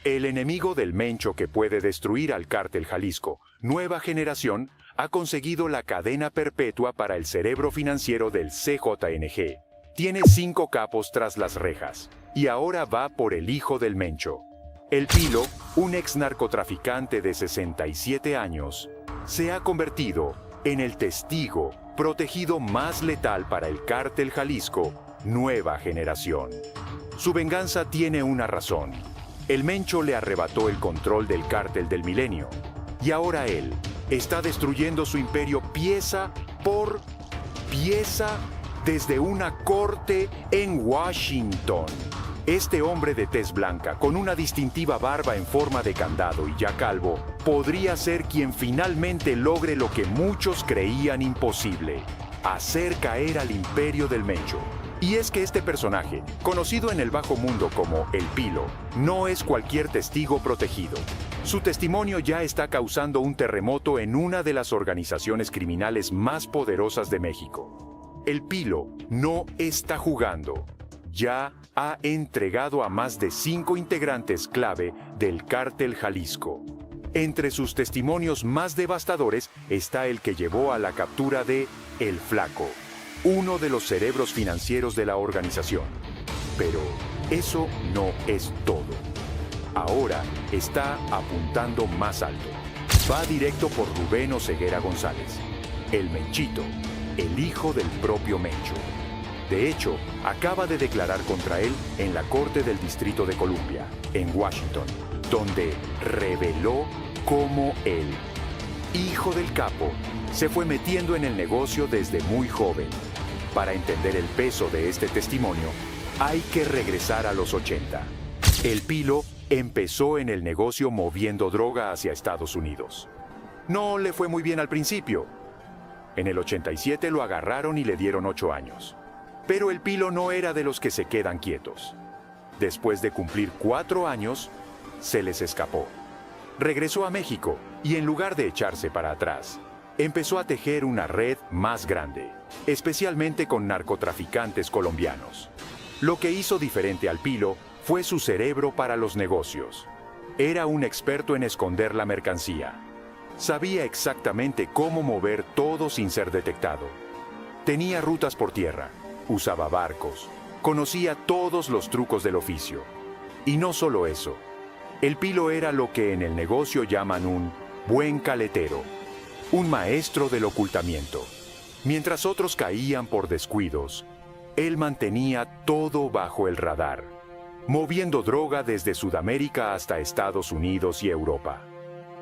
El enemigo del Mencho que puede destruir al Cártel Jalisco, Nueva Generación, ha conseguido la cadena perpetua para el cerebro financiero del CJNG. Tiene 5 capos tras las rejas, y ahora va por el hijo del Mencho. El Pilo, un ex narcotraficante de 67 años, se ha convertido en el testigo protegido más letal para el Cártel Jalisco, Nueva Generación. Su venganza tiene una razón. El Mencho le arrebató el control del Cártel del Milenio, y ahora él está destruyendo su imperio pieza por pieza desde una corte en Washington. Este hombre de tez blanca, con una distintiva barba en forma de candado y ya calvo, podría ser quien finalmente logre lo que muchos creían imposible: hacer caer al imperio del Mencho. Y es que este personaje, conocido en el bajo mundo como El Pilo, no es cualquier testigo protegido. Su testimonio ya está causando un terremoto en una de las organizaciones criminales más poderosas de México. El Pilo no está jugando. Ya ha entregado a más de 5 integrantes clave del Cártel Jalisco. Entre sus testimonios más devastadores está el que llevó a la captura de El Flaco, uno de los cerebros financieros de la organización. Pero eso no es todo. Ahora está apuntando más alto. Va directo por Rubén Oseguera González, el Menchito, el hijo del propio Mencho. De hecho, acaba de declarar contra él en la Corte del Distrito de Columbia, en Washington, donde reveló cómo él, hijo del capo, se fue metiendo en el negocio desde muy joven. Para entender el peso de este testimonio, hay que regresar a los 80. El Pilo empezó en el negocio moviendo droga hacia Estados Unidos. No le fue muy bien al principio. En el 87 lo agarraron y le dieron 8 años. Pero el Pilo no era de los que se quedan quietos. Después de cumplir 4 años, se les escapó. Regresó a México y en lugar de echarse para atrás, empezó a tejer una red más grande, especialmente con narcotraficantes colombianos. Lo que hizo diferente al Pilo fue su cerebro para los negocios. Era un experto en esconder la mercancía. Sabía exactamente cómo mover todo sin ser detectado. Tenía rutas por tierra, usaba barcos, conocía todos los trucos del oficio. Y no solo eso, el Pilo era lo que en el negocio llaman un buen caletero, un maestro del ocultamiento. Mientras otros caían por descuidos, él mantenía todo bajo el radar, moviendo droga desde Sudamérica hasta Estados Unidos y Europa.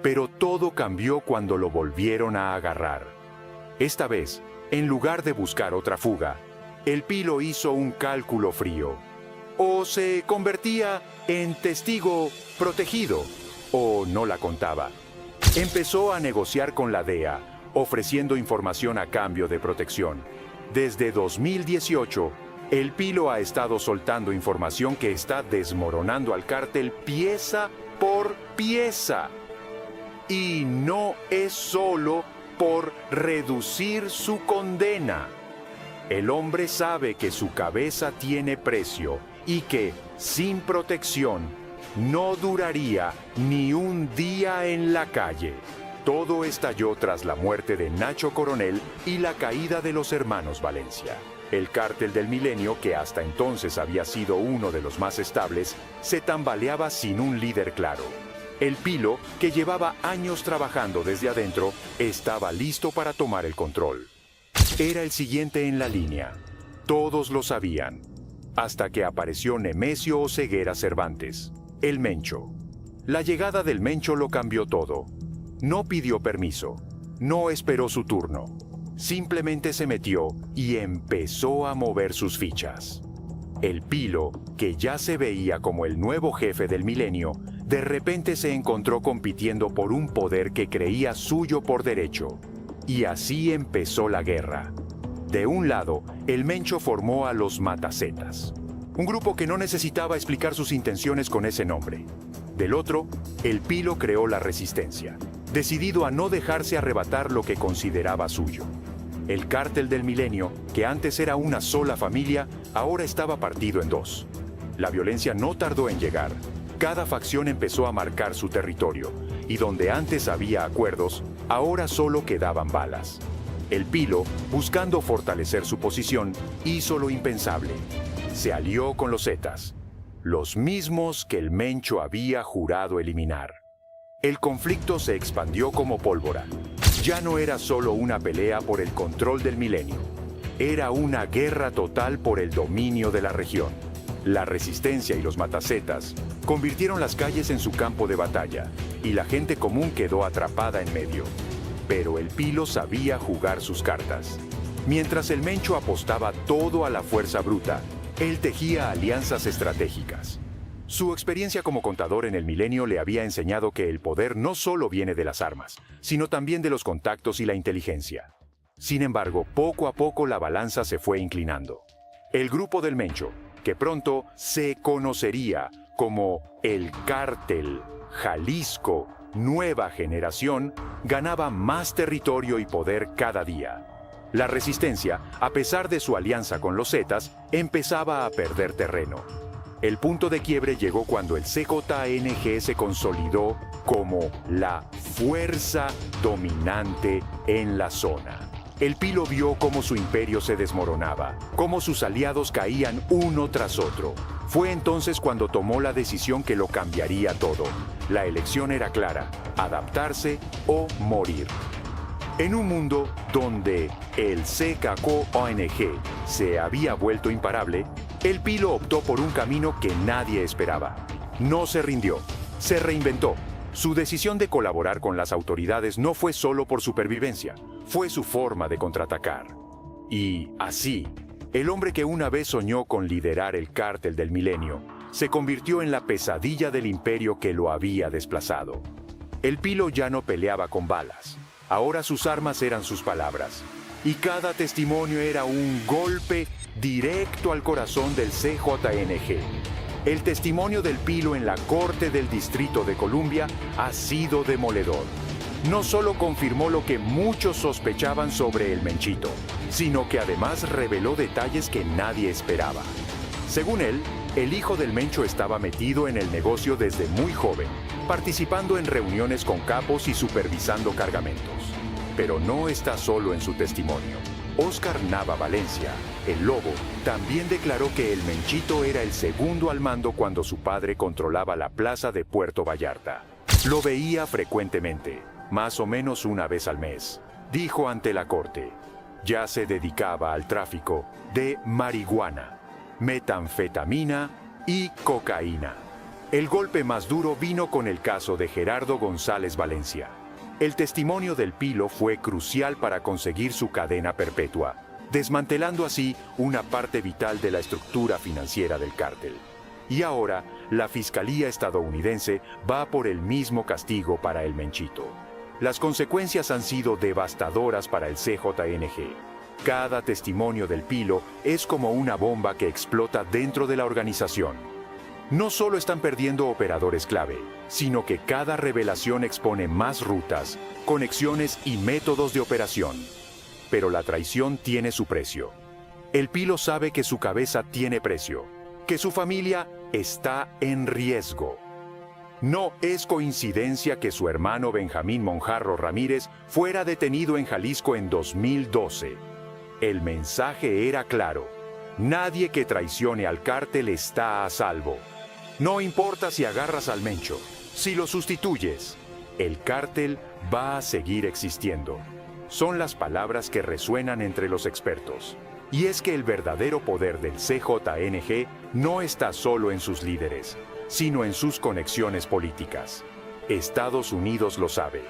Pero todo cambió cuando lo volvieron a agarrar. Esta vez, en lugar de buscar otra fuga, el Pilo hizo un cálculo frío. O se convertía en testigo protegido, o no la contaba. Empezó a negociar con la DEA, ofreciendo información a cambio de protección. Desde 2018, el Pilo ha estado soltando información que está desmoronando al cártel pieza por pieza. Y no es solo por reducir su condena. El hombre sabe que su cabeza tiene precio y que, sin protección, no duraría ni un día en la calle. Todo estalló tras la muerte de Nacho Coronel y la caída de los hermanos Valencia. El Cártel del Milenio, que hasta entonces había sido uno de los más estables, se tambaleaba sin un líder claro. El Pilo, que llevaba años trabajando desde adentro, estaba listo para tomar el control. Era el siguiente en la línea. Todos lo sabían. Hasta que apareció Nemesio Oseguera Cervantes, el Mencho. La llegada del Mencho lo cambió todo. No pidió permiso, no esperó su turno. Simplemente se metió y empezó a mover sus fichas. El Pilo, que ya se veía como el nuevo jefe del Milenio, de repente se encontró compitiendo por un poder que creía suyo por derecho. Y así empezó la guerra. De un lado, el Mencho formó a los Matacetas, un grupo que no necesitaba explicar sus intenciones con ese nombre. Del otro, el Pilo creó la Resistencia, decidido a no dejarse arrebatar lo que consideraba suyo. El Cártel del Milenio, que antes era una sola familia, ahora estaba partido en dos. La violencia no tardó en llegar. Cada facción empezó a marcar su territorio, y donde antes había acuerdos, ahora solo quedaban balas. El Pilo, buscando fortalecer su posición, hizo lo impensable. Se alió con los Zetas, los mismos que el Mencho había jurado eliminar. El conflicto se expandió como pólvora. Ya no era solo una pelea por el control del milenio. Era una guerra total por el dominio de la región. La resistencia y los matacetas convirtieron las calles en su campo de batalla, y la gente común quedó atrapada en medio. Pero el Pilo sabía jugar sus cartas. Mientras el Mencho apostaba todo a la fuerza bruta, él tejía alianzas estratégicas. Su experiencia como contador en el milenio le había enseñado que el poder no solo viene de las armas, sino también de los contactos y la inteligencia. Sin embargo, poco a poco la balanza se fue inclinando. El grupo del Mencho, que pronto se conocería como el Cártel Jalisco Nueva Generación, ganaba más territorio y poder cada día. La resistencia, a pesar de su alianza con los Zetas, empezaba a perder terreno. El punto de quiebre llegó cuando el CJNG se consolidó como la fuerza dominante en la zona. El Pilo vio cómo su imperio se desmoronaba, cómo sus aliados caían uno tras otro. Fue entonces cuando tomó la decisión que lo cambiaría todo. La elección era clara: adaptarse o morir. En un mundo donde el CKKONG se había vuelto imparable, el Pilo optó por un camino que nadie esperaba. No se rindió, se reinventó. Su decisión de colaborar con las autoridades no fue solo por supervivencia, fue su forma de contraatacar. Y así, el hombre que una vez soñó con liderar el cártel del milenio, se convirtió en la pesadilla del imperio que lo había desplazado. El Pilo ya no peleaba con balas, ahora sus armas eran sus palabras, y cada testimonio era un golpe directo al corazón del CJNG. El testimonio del Pilo en la Corte del Distrito de Columbia ha sido demoledor. No solo confirmó lo que muchos sospechaban sobre el Menchito, sino que además reveló detalles que nadie esperaba. Según él, el hijo del Mencho estaba metido en el negocio desde muy joven, participando en reuniones con capos y supervisando cargamentos. Pero no está solo en su testimonio. Óscar Nava Valencia, el Lobo, también declaró que el Menchito era el segundo al mando cuando su padre controlaba la plaza de Puerto Vallarta. Lo veía frecuentemente, más o menos una vez al mes, dijo ante la corte. Ya se dedicaba al tráfico de marihuana, metanfetamina y cocaína. El golpe más duro vino con el caso de Gerardo González Valencia. El testimonio del Pilo fue crucial para conseguir su cadena perpetua, desmantelando así una parte vital de la estructura financiera del cártel. Y ahora, la Fiscalía estadounidense va por el mismo castigo para el Menchito. Las consecuencias han sido devastadoras para el CJNG. Cada testimonio del Pilo es como una bomba que explota dentro de la organización. No solo están perdiendo operadores clave, sino que cada revelación expone más rutas, conexiones y métodos de operación. Pero la traición tiene su precio. El Pilo sabe que su cabeza tiene precio, que su familia está en riesgo. No es coincidencia que su hermano Benjamín Monjarro Ramírez fuera detenido en Jalisco en 2012. El mensaje era claro: nadie que traicione al cártel está a salvo. No importa si agarras al Mencho, si lo sustituyes, el cártel va a seguir existiendo. Son las palabras que resuenan entre los expertos. Y es que el verdadero poder del CJNG no está solo en sus líderes, sino en sus conexiones políticas. Estados Unidos lo sabe.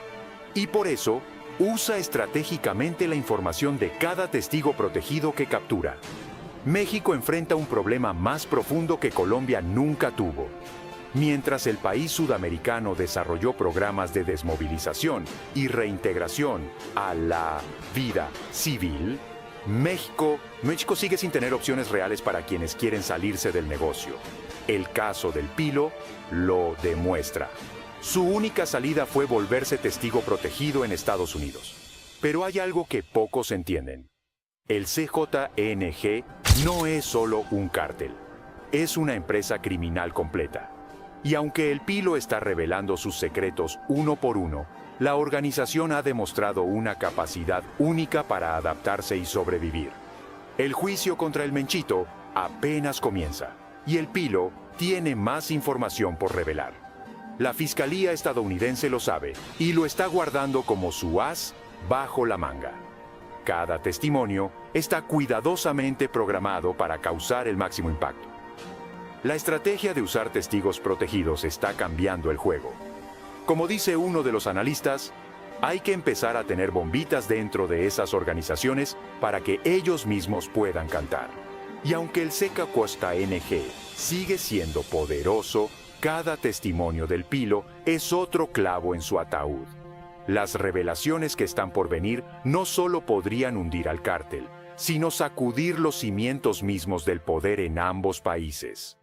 Y por eso, usa estratégicamente la información de cada testigo protegido que captura. México enfrenta un problema más profundo que Colombia nunca tuvo. Mientras el país sudamericano desarrolló programas de desmovilización y reintegración a la vida civil, México sigue sin tener opciones reales para quienes quieren salirse del negocio. El caso del Pilo lo demuestra. Su única salida fue volverse testigo protegido en Estados Unidos. Pero hay algo que pocos entienden. El CJNG no es solo un cártel, es una empresa criminal completa. Y aunque el Pilo está revelando sus secretos uno por uno, la organización ha demostrado una capacidad única para adaptarse y sobrevivir. El juicio contra el Menchito apenas comienza, y el Pilo tiene más información por revelar. La Fiscalía estadounidense lo sabe y lo está guardando como su as bajo la manga. Cada testimonio está cuidadosamente programado para causar el máximo impacto. La estrategia de usar testigos protegidos está cambiando el juego. Como dice uno de los analistas, hay que empezar a tener bombitas dentro de esas organizaciones para que ellos mismos puedan cantar. Y aunque el Seca Costa NG sigue siendo poderoso, cada testimonio del Pilo es otro clavo en su ataúd. Las revelaciones que están por venir no solo podrían hundir al cártel, sino sacudir los cimientos mismos del poder en ambos países.